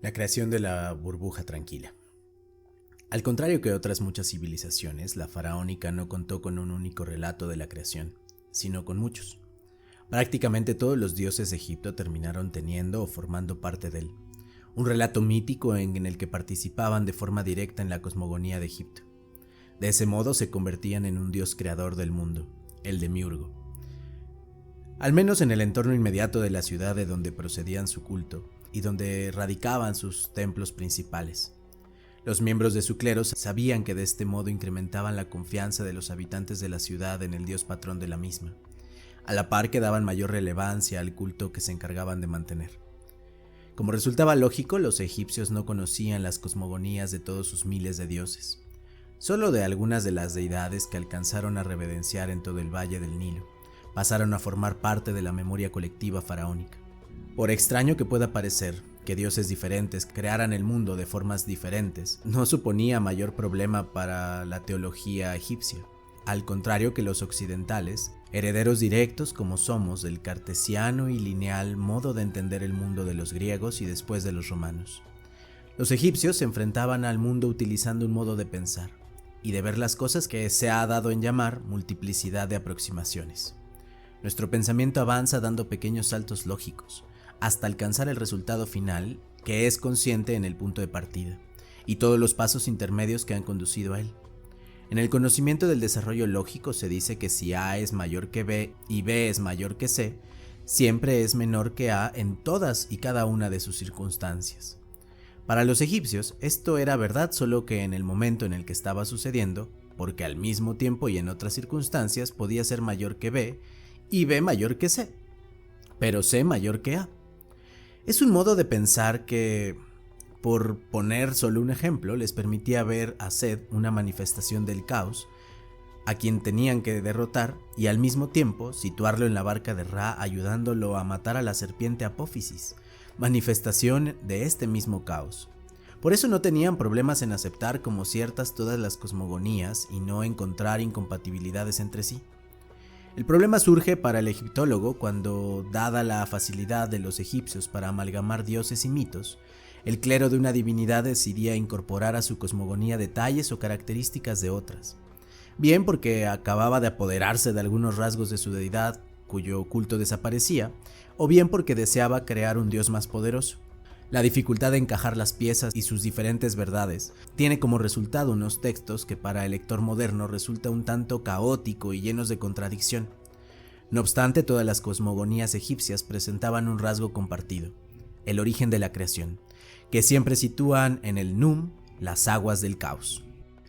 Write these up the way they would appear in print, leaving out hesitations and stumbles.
La creación de la burbuja tranquila. Al contrario que otras muchas civilizaciones, la faraónica no contó con un único relato de la creación, sino con muchos. Prácticamente todos los dioses de Egipto terminaron teniendo o formando parte de él, un relato mítico en el que participaban de forma directa en la cosmogonía de Egipto. De ese modo se convertían en un dios creador del mundo, el demiurgo. Al menos en el entorno inmediato de la ciudad de donde procedían su culto y donde radicaban sus templos principales. Los miembros de su clero sabían que de este modo incrementaban la confianza de los habitantes de la ciudad en el dios patrón de la misma, a la par que daban mayor relevancia al culto que se encargaban de mantener. Como resultaba lógico, los egipcios no conocían las cosmogonías de todos sus miles de dioses, solo de algunas de las deidades que alcanzaron a reverenciar en todo el valle del Nilo, pasaron a formar parte de la memoria colectiva faraónica. Por extraño que pueda parecer que dioses diferentes crearan el mundo de formas diferentes, no suponía mayor problema para la teología egipcia. Al contrario que los occidentales, herederos directos como somos del cartesiano y lineal modo de entender el mundo de los griegos y después de los romanos. Los egipcios se enfrentaban al mundo utilizando un modo de pensar y de ver las cosas que se ha dado en llamar multiplicidad de aproximaciones. Nuestro pensamiento avanza dando pequeños saltos lógicos, hasta alcanzar el resultado final, que es consciente en el punto de partida, y todos los pasos intermedios que han conducido a él. En el conocimiento del desarrollo lógico se dice que si A es mayor que B y B es mayor que C, siempre es menor que A en todas y cada una de sus circunstancias. Para los egipcios, esto era verdad solo que en el momento en el que estaba sucediendo, porque al mismo tiempo y en otras circunstancias podía ser mayor que B y B mayor que C, pero C mayor que A. Es un modo de pensar que, por poner solo un ejemplo, les permitía ver a Set una manifestación del caos, a quien tenían que derrotar, y al mismo tiempo situarlo en la barca de Ra ayudándolo a matar a la serpiente Apófisis, manifestación de este mismo caos. Por eso no tenían problemas en aceptar como ciertas todas las cosmogonías y no encontrar incompatibilidades entre sí. El problema surge para el egiptólogo cuando, dada la facilidad de los egipcios para amalgamar dioses y mitos, el clero de una divinidad decidía incorporar a su cosmogonía detalles o características de otras, bien porque acababa de apoderarse de algunos rasgos de su deidad cuyo culto desaparecía, o bien porque deseaba crear un dios más poderoso. La dificultad de encajar las piezas y sus diferentes verdades tiene como resultado unos textos que para el lector moderno resulta un tanto caótico y llenos de contradicción. No obstante, todas las cosmogonías egipcias presentaban un rasgo compartido, el origen de la creación, que siempre sitúan en el Num, las aguas del caos.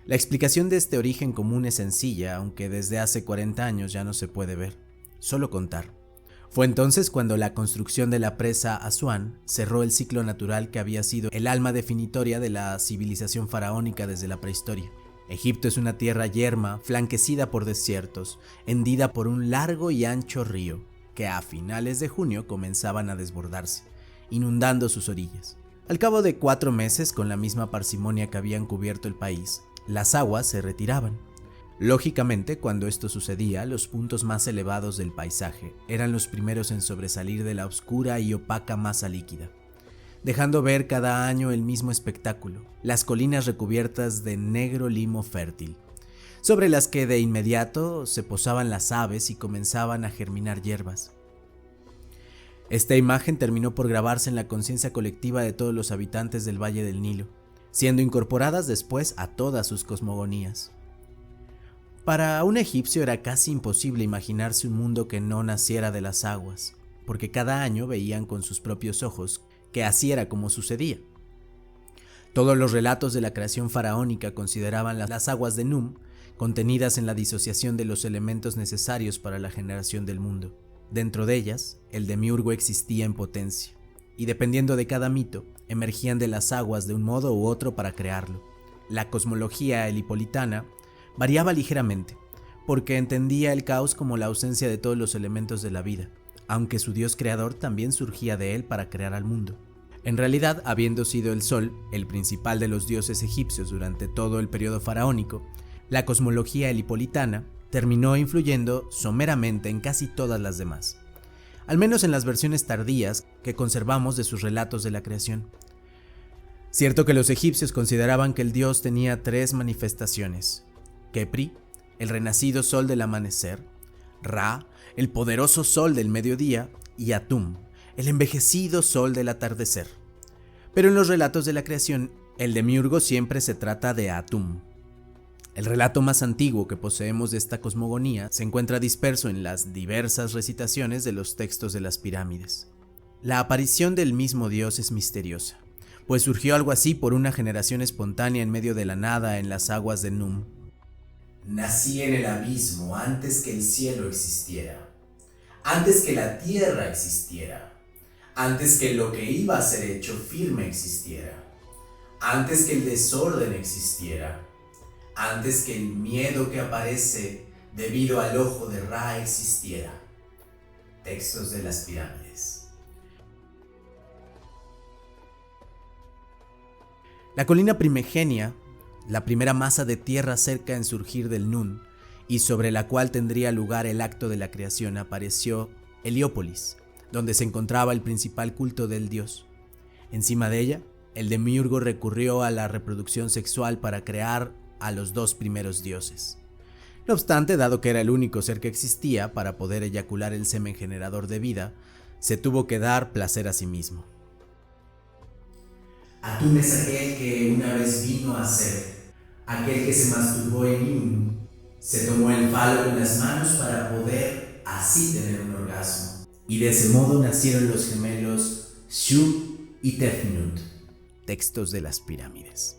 La explicación de este origen común es sencilla, aunque desde hace 40 años ya no se puede ver, solo contar. Fue entonces cuando la construcción de la presa Asuán cerró el ciclo natural que había sido el alma definitoria de la civilización faraónica desde la prehistoria. Egipto es una tierra yerma, flanquecida por desiertos, hendida por un largo y ancho río, que a finales de junio comenzaban a desbordarse, inundando sus orillas. Al cabo de 4 meses, con la misma parsimonia que habían cubierto el país, las aguas se retiraban. Lógicamente, cuando esto sucedía, los puntos más elevados del paisaje eran los primeros en sobresalir de la oscura y opaca masa líquida, dejando ver cada año el mismo espectáculo, las colinas recubiertas de negro limo fértil, sobre las que de inmediato se posaban las aves y comenzaban a germinar hierbas. Esta imagen terminó por grabarse en la conciencia colectiva de todos los habitantes del Valle del Nilo, siendo incorporadas después a todas sus cosmogonías. Para un egipcio era casi imposible imaginarse un mundo que no naciera de las aguas, porque cada año veían con sus propios ojos que así era como sucedía. Todos los relatos de la creación faraónica consideraban las aguas de Num contenidas en la disociación de los elementos necesarios para la generación del mundo. Dentro de ellas, el demiurgo existía en potencia, y dependiendo de cada mito, emergían de las aguas de un modo u otro para crearlo. La cosmología helipolitana variaba ligeramente, porque entendía el caos como la ausencia de todos los elementos de la vida, aunque su dios creador también surgía de él para crear al mundo. En realidad, habiendo sido el sol el principal de los dioses egipcios durante todo el periodo faraónico, la cosmología helipolitana terminó influyendo someramente en casi todas las demás, al menos en las versiones tardías que conservamos de sus relatos de la creación. Cierto que los egipcios consideraban que el dios tenía 3 manifestaciones: Kepri, el renacido sol del amanecer; Ra, el poderoso sol del mediodía; y Atum, el envejecido sol del atardecer. Pero en los relatos de la creación, el demiurgo siempre se trata de Atum. El relato más antiguo que poseemos de esta cosmogonía se encuentra disperso en las diversas recitaciones de los textos de las pirámides. La aparición del mismo dios es misteriosa, pues surgió algo así por una generación espontánea en medio de la nada en las aguas de Num. Nací en el abismo antes que el cielo existiera, antes que la tierra existiera, antes que lo que iba a ser hecho firme existiera, antes que el desorden existiera, antes que el miedo que aparece debido al ojo de Ra existiera. Textos de las pirámides. La colina primigenia, la primera masa de tierra cerca en surgir del Nun, y sobre la cual tendría lugar el acto de la creación, apareció Heliópolis, donde se encontraba el principal culto del dios. Encima de ella, el demiurgo recurrió a la reproducción sexual para crear a los 2 primeros dioses. No obstante, dado que era el único ser que existía para poder eyacular el semen generador de vida, se tuvo que dar placer a sí mismo. Atum es aquel que una vez vino a ser, aquel que se masturbó en Im, se tomó el falo en las manos para poder así tener un orgasmo. Y de ese modo nacieron los gemelos Shu y Tefnut. Textos de las pirámides.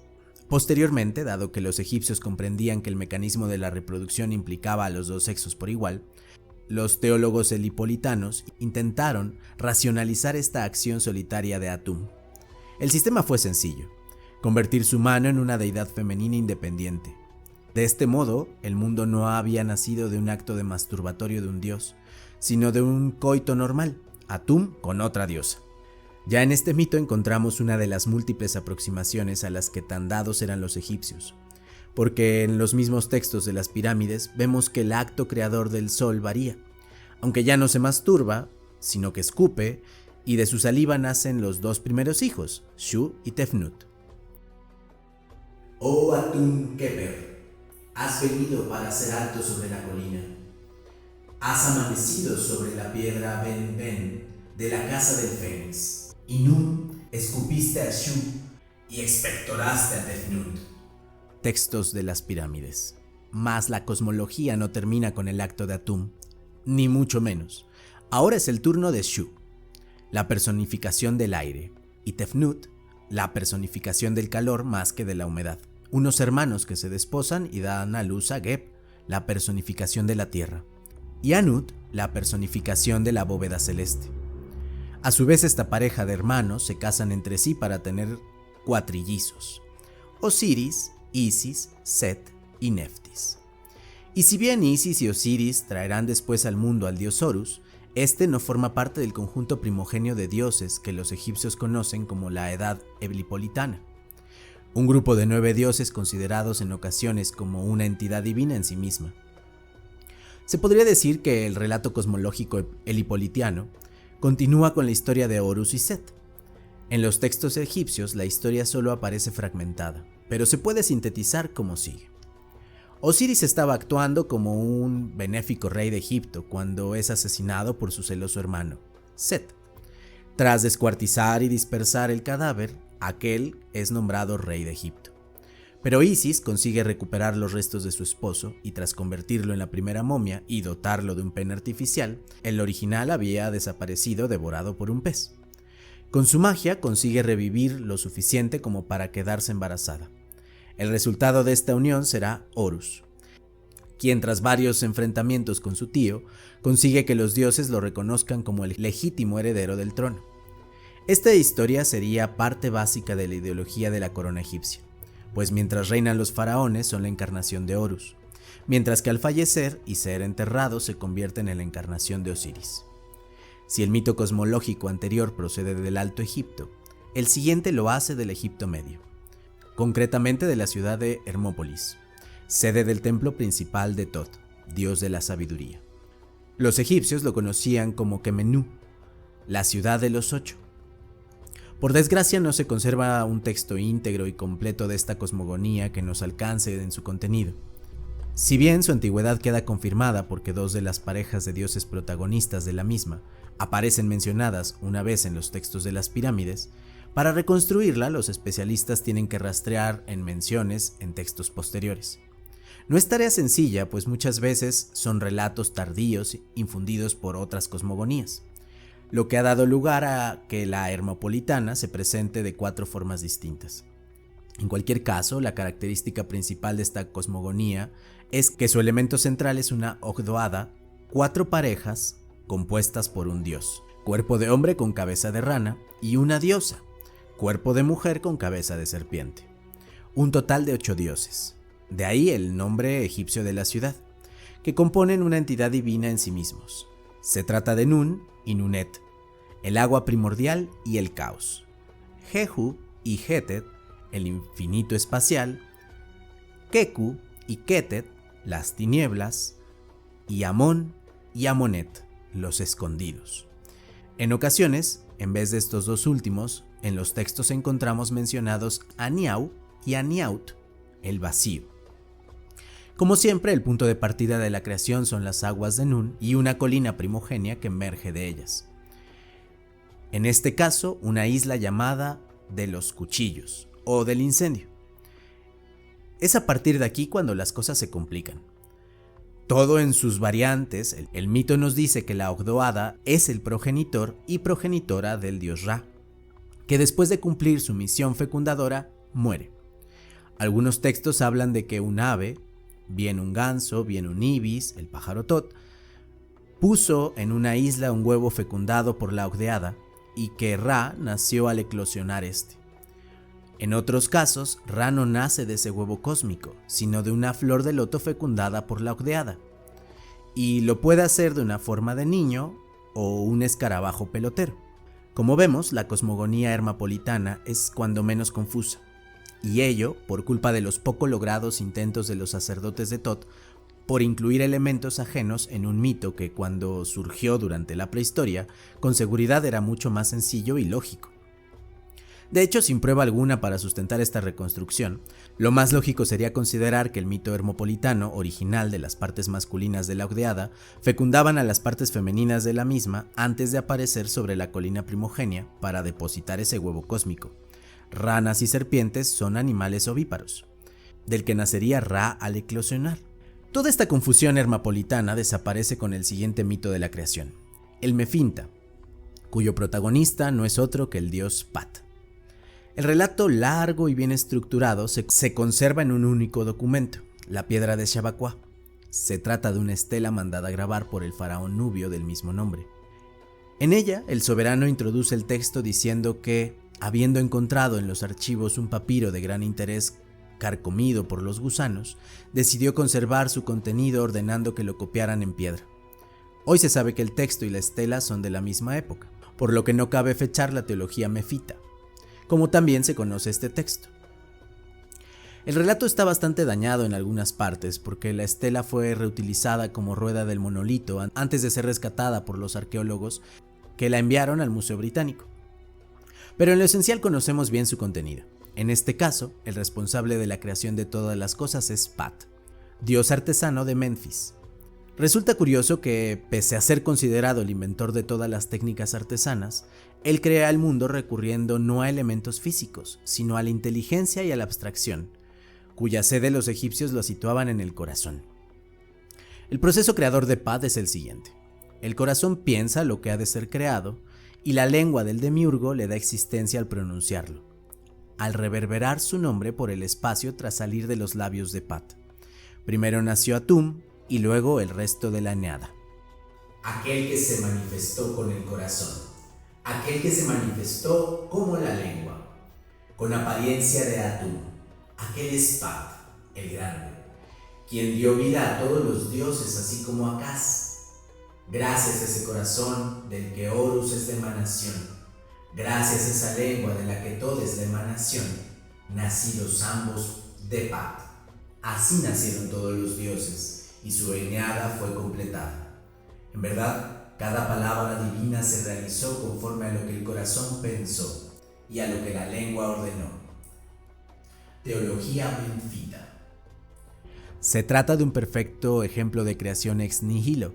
Posteriormente, dado que los egipcios comprendían que el mecanismo de la reproducción implicaba a los 2 sexos por igual, los teólogos helipolitanos intentaron racionalizar esta acción solitaria de Atum. El sistema fue sencillo: convertir su mano en una deidad femenina independiente. De este modo, el mundo no había nacido de un acto de masturbatorio de un dios, sino de un coito normal, Atum con otra diosa. Ya en este mito encontramos una de las múltiples aproximaciones a las que tan dados eran los egipcios, porque en los mismos textos de las pirámides vemos que el acto creador del sol varía, aunque ya no se masturba, sino que escupe, y de su saliva nacen los 2 primeros hijos, Shu y Tefnut. Oh Atum Keper, has venido para ser alto sobre la colina. Has amanecido sobre la piedra Ben Ben de la casa del Fénix. Y Num escupiste a Shu y expectoraste a Tefnut. Textos de las pirámides. Mas la cosmología no termina con el acto de Atum, ni mucho menos. Ahora es el turno de Shu, la personificación del aire, y Tefnut, la personificación del calor más que de la humedad. Unos hermanos que se desposan y dan a luz a Geb, la personificación de la tierra, y Anut, la personificación de la bóveda celeste. A su vez, esta pareja de hermanos se casan entre sí para tener cuatrillizos: Osiris, Isis, Set y Neftis. Y si bien Isis y Osiris traerán después al mundo al dios Horus, este no forma parte del conjunto primogenio de dioses que los egipcios conocen como la Edad Helipolitana, un grupo de 9 dioses considerados en ocasiones como una entidad divina en sí misma. Se podría decir que el relato cosmológico helipolitiano continúa con la historia de Horus y Set. En los textos egipcios la historia solo aparece fragmentada, pero se puede sintetizar como sigue. Osiris estaba actuando como un benéfico rey de Egipto cuando es asesinado por su celoso hermano, Set. Tras descuartizar y dispersar el cadáver, aquel es nombrado rey de Egipto. Pero Isis consigue recuperar los restos de su esposo y tras convertirlo en la primera momia y dotarlo de un pene artificial, el original había desaparecido devorado por un pez. Con su magia consigue revivir lo suficiente como para quedarse embarazada. El resultado de esta unión será Horus, quien tras varios enfrentamientos con su tío, consigue que los dioses lo reconozcan como el legítimo heredero del trono. Esta historia sería parte básica de la ideología de la corona egipcia, pues mientras reinan los faraones son la encarnación de Horus, mientras que al fallecer y ser enterrado se convierten en la encarnación de Osiris. Si el mito cosmológico anterior procede del Alto Egipto, el siguiente lo hace del Egipto Medio, concretamente de la ciudad de Hermópolis, sede del templo principal de Tot, dios de la sabiduría. Los egipcios lo conocían como Kemenú, la ciudad de los 8. Por desgracia no se conserva un texto íntegro y completo de esta cosmogonía que nos alcance en su contenido. Si bien su antigüedad queda confirmada porque dos de las parejas de dioses protagonistas de la misma aparecen mencionadas una vez en los textos de las pirámides, para reconstruirla los especialistas tienen que rastrear en menciones en textos posteriores. No es tarea sencilla, pues muchas veces son relatos tardíos infundidos por otras cosmogonías, lo que ha dado lugar a que la hermopolitana se presente de 4 formas distintas. En cualquier caso, la característica principal de esta cosmogonía es que su elemento central es una ogdoada, 4 parejas compuestas por un dios, cuerpo de hombre con cabeza de rana, y una diosa, cuerpo de mujer con cabeza de serpiente. Un total de 8 dioses. De ahí el nombre egipcio de la ciudad, que componen una entidad divina en sí mismos. Se trata de Nun y Nunet, el agua primordial y el caos. Jehu y Hetet, el infinito espacial. Keku y Ketet, las tinieblas. Y Amón y Amonet, los escondidos. En ocasiones, en vez de estos dos últimos, en los textos encontramos mencionados Aniau y Aniaut, el vacío. Como siempre, el punto de partida de la creación son las aguas de Nun y una colina primogénea que emerge de ellas. En este caso, una isla llamada de los cuchillos o del incendio. Es a partir de aquí cuando las cosas se complican. Todo en sus variantes, el mito nos dice que la Ogdoada es el progenitor y progenitora del dios Ra, que después de cumplir su misión fecundadora, muere. Algunos textos hablan de que un ave, bien un ganso, bien un ibis, el pájaro Tot, puso en una isla un huevo fecundado por la Ogdoada y que Ra nació al eclosionar este. En otros casos, Ra no nace de ese huevo cósmico, sino de una flor de loto fecundada por la Ogdoada, y lo puede hacer de una forma de niño o un escarabajo pelotero. Como vemos, la cosmogonía hermopolitana es cuando menos confusa, y ello por culpa de los poco logrados intentos de los sacerdotes de Tot por incluir elementos ajenos en un mito que cuando surgió durante la prehistoria, con seguridad era mucho más sencillo y lógico. De hecho, sin prueba alguna para sustentar esta reconstrucción, lo más lógico sería considerar que el mito hermopolitano original de las partes masculinas de la Ogdoada fecundaban a las partes femeninas de la misma antes de aparecer sobre la colina primogénea para depositar ese huevo cósmico. Ranas y serpientes son animales ovíparos, del que nacería Ra al eclosionar. Toda esta confusión hermopolitana desaparece con el siguiente mito de la creación, el Mefinta, cuyo protagonista no es otro que el dios Pat. El relato largo y bien estructurado se conserva en un único documento, la piedra de Shabaqua. Se trata de una estela mandada a grabar por el faraón nubio del mismo nombre. En ella, el soberano introduce el texto diciendo que, habiendo encontrado en los archivos un papiro de gran interés carcomido por los gusanos, decidió conservar su contenido ordenando que lo copiaran en piedra. Hoy se sabe que el texto y la estela son de la misma época, por lo que no cabe fechar la teología mefita, como también se conoce este texto. El relato está bastante dañado en algunas partes porque la estela fue reutilizada como rueda del monolito antes de ser rescatada por los arqueólogos que la enviaron al Museo Británico. Pero en lo esencial conocemos bien su contenido. En este caso, el responsable de la creación de todas las cosas es Pat, dios artesano de Menfis. Resulta curioso que, pese a ser considerado el inventor de todas las técnicas artesanas, él crea el mundo recurriendo no a elementos físicos, sino a la inteligencia y a la abstracción, cuya sede los egipcios lo situaban en el corazón. El proceso creador de Pat es el siguiente. El corazón piensa lo que ha de ser creado, y la lengua del demiurgo le da existencia al pronunciarlo, al reverberar su nombre por el espacio tras salir de los labios de Pat. Primero nació Atum y luego el resto de la Eneada. Aquel que se manifestó con el corazón, aquel que se manifestó como la lengua, con apariencia de Atum, aquel es Pat, el grande, quien dio vida a todos los dioses así como a Kas. Gracias a ese corazón del que Horus es la emanación, gracias a esa lengua de la que Tod es la emanación, nacidos ambos de Pat. Así nacieron todos los dioses y su Eneada fue completada. En verdad, cada palabra divina se realizó conforme a lo que el corazón pensó, y a lo que la lengua ordenó. Teología menfita. Se trata de un perfecto ejemplo de creación ex nihilo,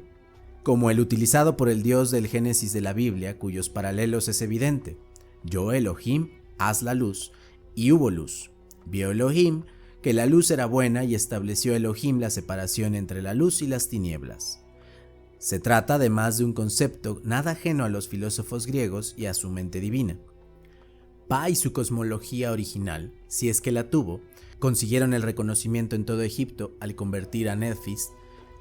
como el utilizado por el Dios del Génesis de la Biblia, cuyos paralelos es evidente. Yo, Elohim, haz la luz, y hubo luz. Vio Elohim que la luz era buena y estableció Elohim la separación entre la luz y las tinieblas. Se trata además de un concepto nada ajeno a los filósofos griegos y a su mente divina. Pa y su cosmología original, si es que la tuvo, consiguieron el reconocimiento en todo Egipto al convertir a Nefis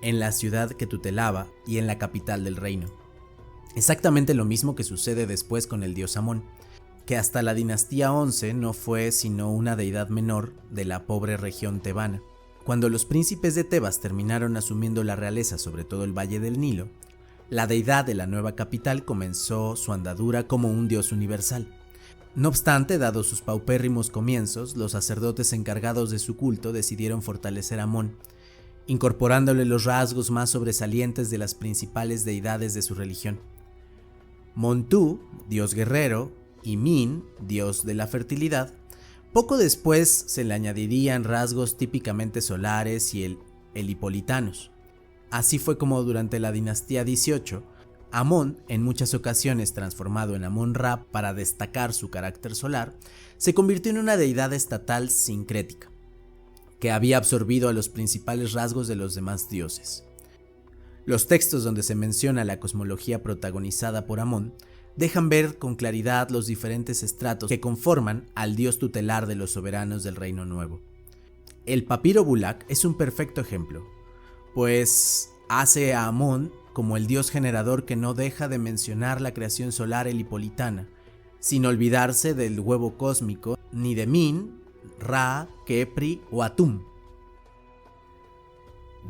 en la ciudad que tutelaba y en la capital del reino. Exactamente lo mismo que sucede después con el dios Amón, que hasta la dinastía 11 no fue sino una deidad menor de la pobre región tebana. Cuando los príncipes de Tebas terminaron asumiendo la realeza sobre todo el valle del Nilo, la deidad de la nueva capital comenzó su andadura como un dios universal. No obstante, dados sus paupérrimos comienzos, los sacerdotes encargados de su culto decidieron fortalecer a Amón, incorporándole los rasgos más sobresalientes de las principales deidades de su religión. Montú, dios guerrero, y Min, dios de la fertilidad. Poco después se le añadirían rasgos típicamente solares y el helipolitanos. Así fue como durante la dinastía 18, Amón, en muchas ocasiones transformado en Amón-Ra para destacar su carácter solar, se convirtió en una deidad estatal sincrética, que había absorbido a los principales rasgos de los demás dioses. Los textos donde se menciona la cosmología protagonizada por Amón dejan ver con claridad los diferentes estratos que conforman al dios tutelar de los soberanos del Reino Nuevo. El papiro Bulak es un perfecto ejemplo, pues hace a Amón como el dios generador que no deja de mencionar la creación solar helipolitana, sin olvidarse del huevo cósmico, ni de Min, Ra, Kepri o Atum.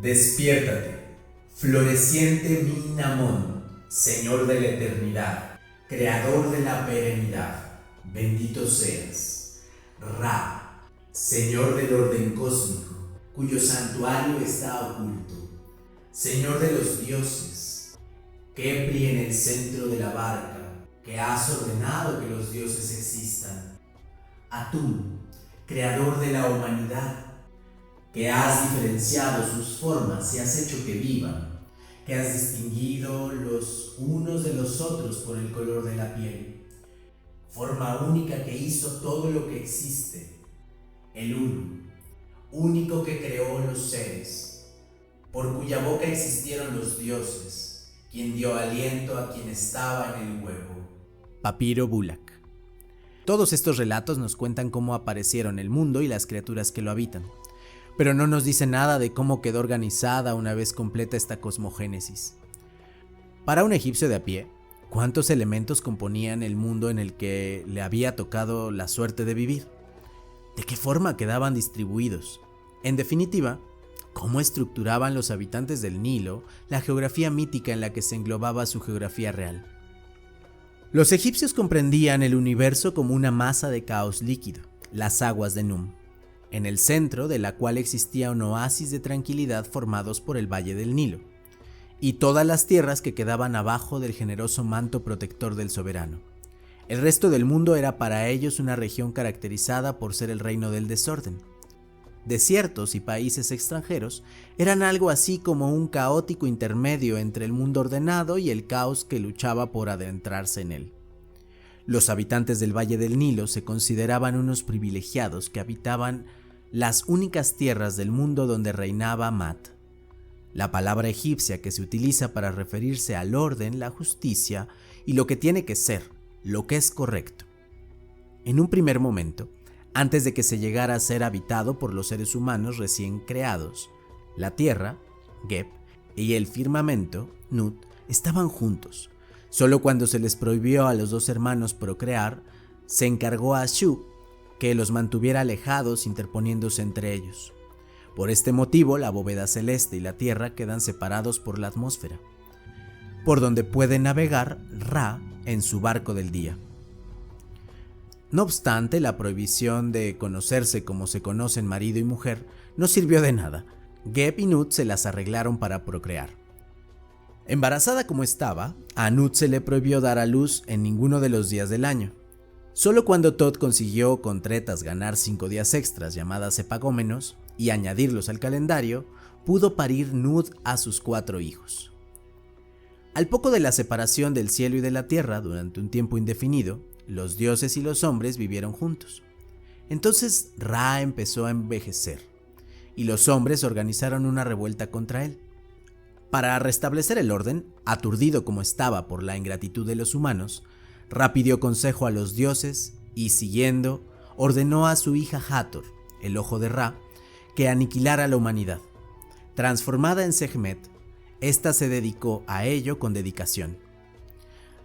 Despiértate, floreciente Min Amón, Señor de la eternidad, Creador de la perenidad, bendito seas. Ra, Señor del orden cósmico, cuyo santuario está oculto, Señor de los dioses, Kepri en el centro de la barca, que has ordenado que los dioses existan. Atum, Creador de la humanidad, que has diferenciado sus formas y has hecho que vivan, que has distinguido los unos de los otros por el color de la piel, forma única que hizo todo lo que existe, el uno, único que creó los seres, por cuya boca existieron los dioses, quien dio aliento a quien estaba en el huevo. Papiro Bulak. Todos estos relatos nos cuentan cómo aparecieron el mundo y las criaturas que lo habitan, pero no nos dice nada de cómo quedó organizada una vez completa esta cosmogénesis. Para un egipcio de a pie, ¿cuántos elementos componían el mundo en el que le había tocado la suerte de vivir? ¿De qué forma quedaban distribuidos? En definitiva, ¿cómo estructuraban los habitantes del Nilo la geografía mítica en la que se englobaba su geografía real? Los egipcios comprendían el universo como una masa de caos líquido, las aguas de Num, en el centro de la cual existía un oasis de tranquilidad formados por el valle del Nilo, y todas las tierras que quedaban abajo del generoso manto protector del soberano. El resto del mundo era para ellos una región caracterizada por ser el reino del desorden. Desiertos y países extranjeros eran algo así como un caótico intermedio entre el mundo ordenado y el caos que luchaba por adentrarse en él. Los habitantes del Valle del Nilo se consideraban unos privilegiados que habitaban las únicas tierras del mundo donde reinaba Mat, la palabra egipcia que se utiliza para referirse al orden, la justicia y lo que tiene que ser, lo que es correcto. En un primer momento, antes de que se llegara a ser habitado por los seres humanos recién creados, la tierra, Geb, y el firmamento, Nut, estaban juntos. Solo cuando se les prohibió a los dos hermanos procrear, se encargó a Shu que los mantuviera alejados interponiéndose entre ellos. Por este motivo, la bóveda celeste y la tierra quedan separados por la atmósfera, por donde puede navegar Ra en su barco del día. No obstante, la prohibición de conocerse como se conocen marido y mujer no sirvió de nada. Geb y Nut se las arreglaron para procrear. Embarazada como estaba, a Nut se le prohibió dar a luz en ninguno de los días del año. Solo cuando Tot consiguió con tretas ganar 5 días extras llamadas epagómenos y añadirlos al calendario, pudo parir Nut a sus 4 hijos. Al poco de la separación del cielo y de la tierra durante un tiempo indefinido, los dioses y los hombres vivieron juntos. Entonces Ra empezó a envejecer, y los hombres organizaron una revuelta contra él. Para restablecer el orden, aturdido como estaba por la ingratitud de los humanos, Ra pidió consejo a los dioses y, siguiendo, ordenó a su hija Hathor, el ojo de Ra, que aniquilara a la humanidad. Transformada en Sekhmet, ésta se dedicó a ello con dedicación.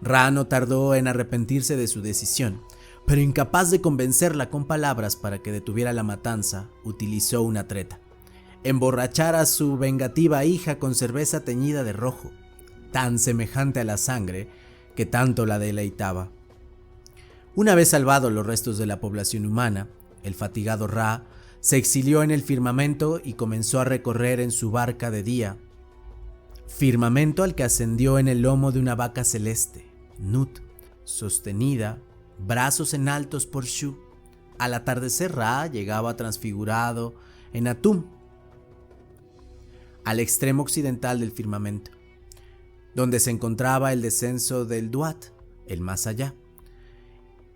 Ra no tardó en arrepentirse de su decisión, pero incapaz de convencerla con palabras para que detuviera la matanza, utilizó una treta: emborrachar a su vengativa hija con cerveza teñida de rojo, tan semejante a la sangre que tanto la deleitaba. Una vez salvados los restos de la población humana, el fatigado Ra se exilió en el firmamento y comenzó a recorrer en su barca de día, firmamento al que ascendió en el lomo de una vaca celeste, Nut, sostenida, brazos en altos por Shu. Al atardecer Ra llegaba transfigurado en Atum, al extremo occidental del firmamento, donde se encontraba el descenso del Duat, el más allá,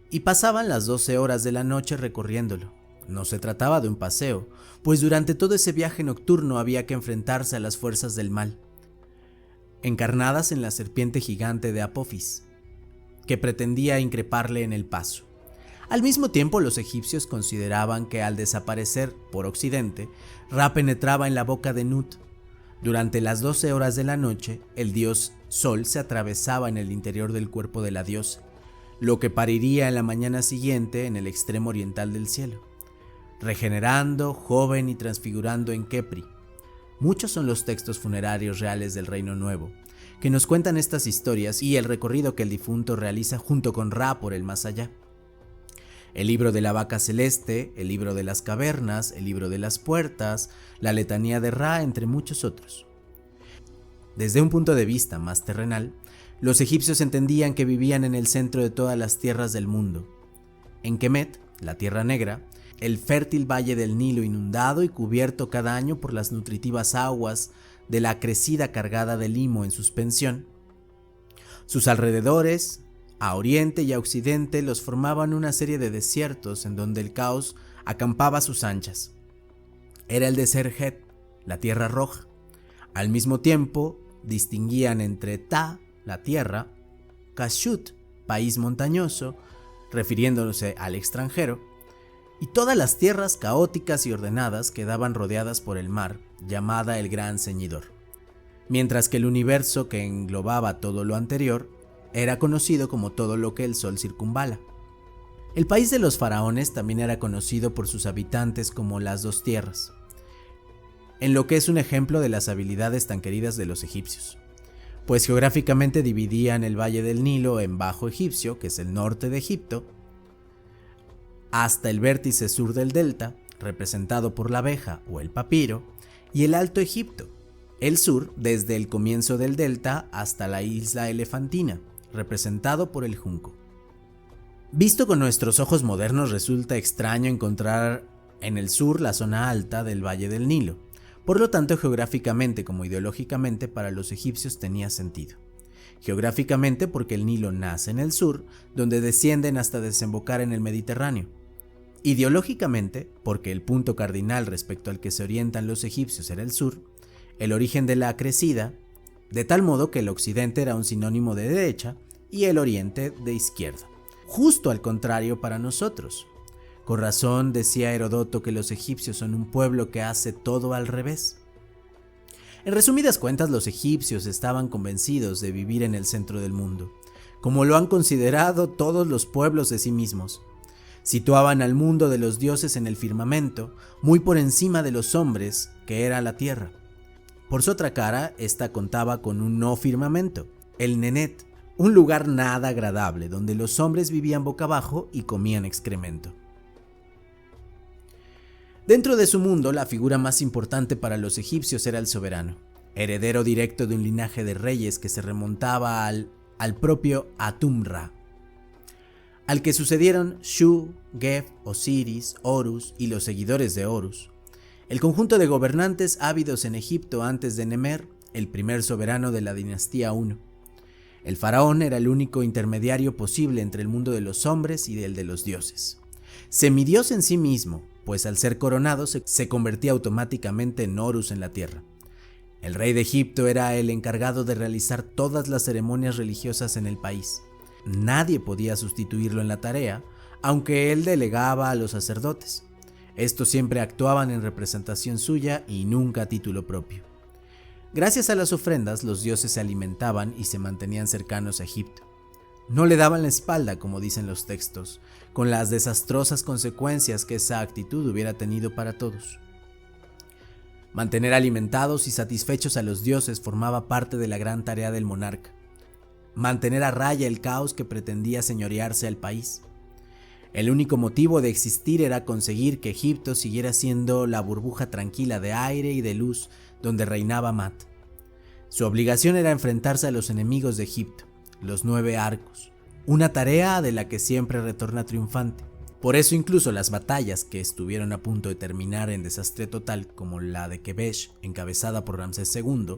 y pasaban las 12 horas de la noche recorriéndolo. No se trataba de un paseo, pues durante todo ese viaje nocturno había que enfrentarse a las fuerzas del mal, encarnadas en la serpiente gigante de Apophis, que pretendía increparle en el paso. Al mismo tiempo, los egipcios consideraban que al desaparecer por occidente, Ra penetraba en la boca de Nut. Durante las 12 horas de la noche, el dios Sol se atravesaba en el interior del cuerpo de la diosa, lo que pariría en la mañana siguiente en el extremo oriental del cielo, regenerando, joven y transfigurando en Kepri. Muchos son los textos funerarios reales del Reino Nuevo, que nos cuentan estas historias y el recorrido que el difunto realiza junto con Ra por el más allá. El libro de la vaca celeste, el libro de las cavernas, el libro de las puertas, la letanía de Ra, entre muchos otros. Desde un punto de vista más terrenal, los egipcios entendían que vivían en el centro de todas las tierras del mundo. En Kemet, la Tierra Negra, el fértil valle del Nilo inundado y cubierto cada año por las nutritivas aguas de la crecida cargada de limo en suspensión. Sus alrededores, a oriente y a occidente, los formaban una serie de desiertos en donde el caos acampaba a sus anchas. Era el de Serhet, la tierra roja. Al mismo tiempo, distinguían entre Ta, la tierra, Kashut, país montañoso, refiriéndose al extranjero, y todas las tierras caóticas y ordenadas quedaban rodeadas por el mar, llamada el Gran Ceñidor, mientras que el universo que englobaba todo lo anterior era conocido como todo lo que el sol circunvala. El país de los faraones también era conocido por sus habitantes como las dos tierras, en lo que es un ejemplo de las habilidades tan queridas de los egipcios, pues geográficamente dividían el valle del Nilo en Bajo Egipcio, que es el norte de Egipto, hasta el vértice sur del delta, representado por la abeja o el papiro, y el Alto Egipto, el sur desde el comienzo del delta hasta la isla elefantina, representado por el junco. Visto con nuestros ojos modernos, resulta extraño encontrar en el sur la zona alta del Valle del Nilo. Por lo tanto, geográficamente como ideológicamente para los egipcios tenía sentido. Geográficamente porque el Nilo nace en el sur, donde descienden hasta desembocar en el Mediterráneo. Ideológicamente porque el punto cardinal respecto al que se orientan los egipcios era el sur, el origen de la crecida, de tal modo que el occidente era un sinónimo de derecha y el oriente de izquierda. Justo al contrario para nosotros. Con razón decía Heródoto que los egipcios son un pueblo que hace todo al revés. En resumidas cuentas, los egipcios estaban convencidos de vivir en el centro del mundo, como lo han considerado todos los pueblos de sí mismos. Situaban al mundo de los dioses en el firmamento, muy por encima de los hombres, que era la tierra. Por su otra cara, esta contaba con un no firmamento, el Nenet, un lugar nada agradable donde los hombres vivían boca abajo y comían excremento. Dentro de su mundo, la figura más importante para los egipcios era el soberano, heredero directo de un linaje de reyes que se remontaba al propio Atum-Ra. al que sucedieron Shu, Geb, Osiris, Horus y los seguidores de Horus, el conjunto de gobernantes ávidos en Egipto antes de Nemer, el primer soberano de la dinastía I. El faraón era el único intermediario posible entre el mundo de los hombres y el de los dioses. Semidios en sí mismo, pues al ser coronado se convertía automáticamente en Horus en la tierra. El rey de Egipto era el encargado de realizar todas las ceremonias religiosas en el país. Nadie podía sustituirlo en la tarea, aunque él delegaba a los sacerdotes. Estos siempre actuaban en representación suya y nunca a título propio. Gracias a las ofrendas, los dioses se alimentaban y se mantenían cercanos a Egipto. No le daban la espalda, como dicen los textos, con las desastrosas consecuencias que esa actitud hubiera tenido para todos. Mantener alimentados y satisfechos a los dioses formaba parte de la gran tarea del monarca. Mantener a raya el caos que pretendía señorearse al país. El único motivo de existir era conseguir que Egipto siguiera siendo la burbuja tranquila de aire y de luz donde reinaba Mat. Su obligación era enfrentarse a los enemigos de Egipto, los 9 arcos, una tarea de la que siempre retorna triunfante. Por eso incluso las batallas que estuvieron a punto de terminar en desastre total, como la de Kebesh, encabezada por Ramsés II,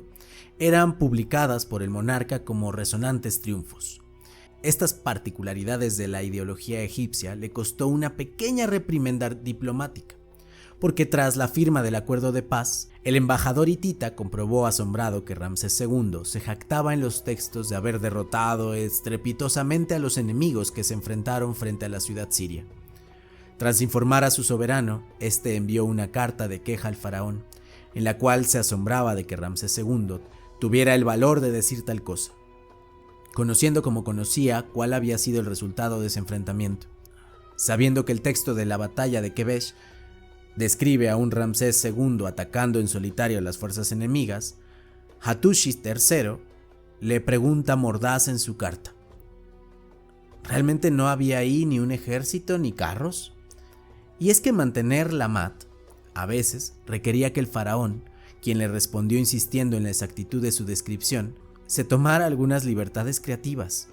eran publicadas por el monarca como resonantes triunfos. Estas particularidades de la ideología egipcia le costó una pequeña reprimenda diplomática, porque tras la firma del acuerdo de paz, el embajador hitita comprobó asombrado que Ramsés II se jactaba en los textos de haber derrotado estrepitosamente a los enemigos que se enfrentaron frente a la ciudad siria. Tras informar a su soberano, este envió una carta de queja al faraón, en la cual se asombraba de que Ramsés II tuviera el valor de decir tal cosa, conociendo como conocía cuál había sido el resultado de ese enfrentamiento. Sabiendo que el texto de la batalla de Kebesh describe a un Ramsés II atacando en solitario a las fuerzas enemigas, Hattusis III le pregunta mordaz en su carta: ¿realmente no había ahí ni un ejército ni carros? Y es que mantener la Mat, a veces, requería que el faraón, quien le respondió insistiendo en la exactitud de su descripción, se tomara algunas libertades creativas.